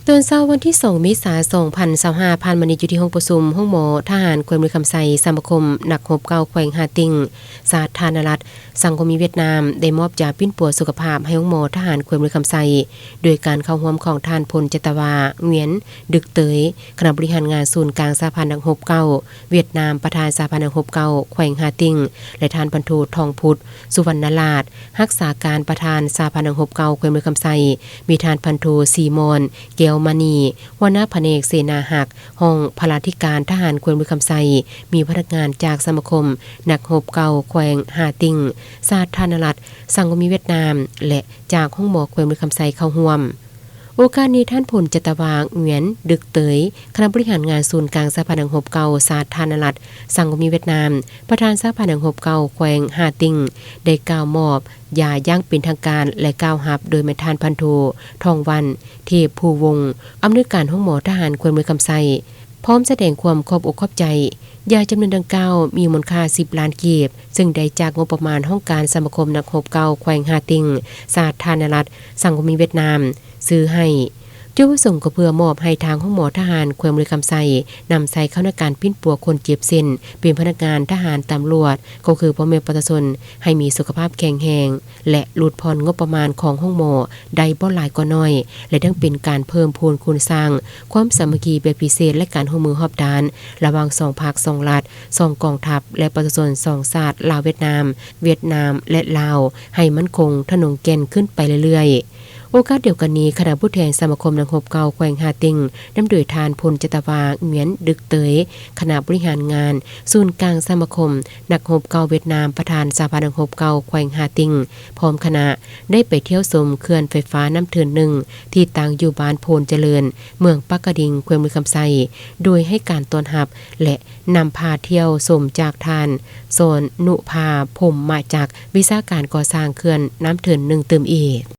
ตอนเช้าวันที่2เมษายน2025ผ่านมานี้อยู่ที่ห้องประชุมห้องหมอทหารแขวงมือคำไซสมาคมนักรบเก่าแขวงฮาติงสาธารณรัฐสังคมเวียดนามได้มอบยาปิ้นปัวสุขภาพให้ห้องหมอทหารแขวงมือคำไซโดยการเข้าร่วมของท่านพลจตวาเงียนดึกเตยคณะบริหารงานศูนย์กลางสหพันธ์นักรบเก่าเวียดนามประธานสหพันธ์นักรบเก่าแขวงฮาติงและท่านพันโททองพุทธสุวรรณราชรักษาการประธานสหพันธ์นักรบเก่าแขวงมือคำไซมีท่านพันโทซีมอนแก้วมณีหัวหน้าแผนกเสนาหักห้องพลาธิการทหารแขวงมือคำไซมีพนักงานจากสมาคมนักรบเก่าแขวงฮาติงสาธารณรัฐสังคมเวียดนามและจากห้องหมอแขวงมือคำไซเข้าร่วมโอกาสนี้ท่านพลจตวาเงียนดึกเตยคณะบริหารงานศูนย์กลางสหพันธ์นักรบเก่าสาธารณรัฐสังคมเวียดนามประธานสหพันธ์นักรบเก่าแขวงฮาติงได้กล่าวมอบยาย่างเป็นทางการและกล่าวรับโดยแม่ท่านพันโททองวันเทพภูวงศ์อำนวยการห้องหมอทหารแขวงมือคำไซพร้อมแสดงความขอบอกขอบใจยาจำนวนดังกล่าวมีมูลค่า10 ล้านกีบซึ่งได้จากงบประมาณห้องการสมาคมนักรบเก่าแขวงฮาติงสาธารณรัฐสังคมเวียดนามซื้อให้จุดประสงค์ก็เพื่อมอบให้ทางห้องหมอทหารแขวงมือคำไซนำใส่เข้าในการปิ้นปัวคนเจ็บเส้นเป็นพนักงานทหารตำรวจก็คือพ่อแม่ประชาชนให้มีสุขภาพแข็งแรงและลดผ่อนงบประมาณของห้องหมอได้บ่หลายก็น้อยและทั้งเป็นการเพิ่มพูนคุณสร้างความสามัคคีแบบพิเศษและการร่วมมือรอบด้านระหว่าง2ภาค2รัฐ2กองทัพและประชาชน2ชาติลาวเวียดนามและลาวให้มั่นคงทะนงแก่นขึ้นไปเรื่อยๆโอกาสเดียวกันนี้คณะผู้แทนสมาคมนักรบเก่าแขวงฮาติงนำโดยทานพลจตวาเงียนดึกเตยคณะบริหารงานศูนย์กลางสมาคมนักรบเก่าเวียดนามประธานสหพันธ์นักรบเก่าแขวงฮาติงพร้อมคณะได้ไปเที่ยวชมเขื่อนไฟฟ้าน้ำเทือนหนึ่งที่ตั้งอยู่บ้านโพนเจริญเมืองปักกะดิ่งแขวงมือคำไซโดยให้การต้อนรับและนำพาเที่ยวชมจากทานโซนนุภาผมมาจากวิชาการก่อสร้างเขื่อนน้ำเทือนหนึ่งเติมอีก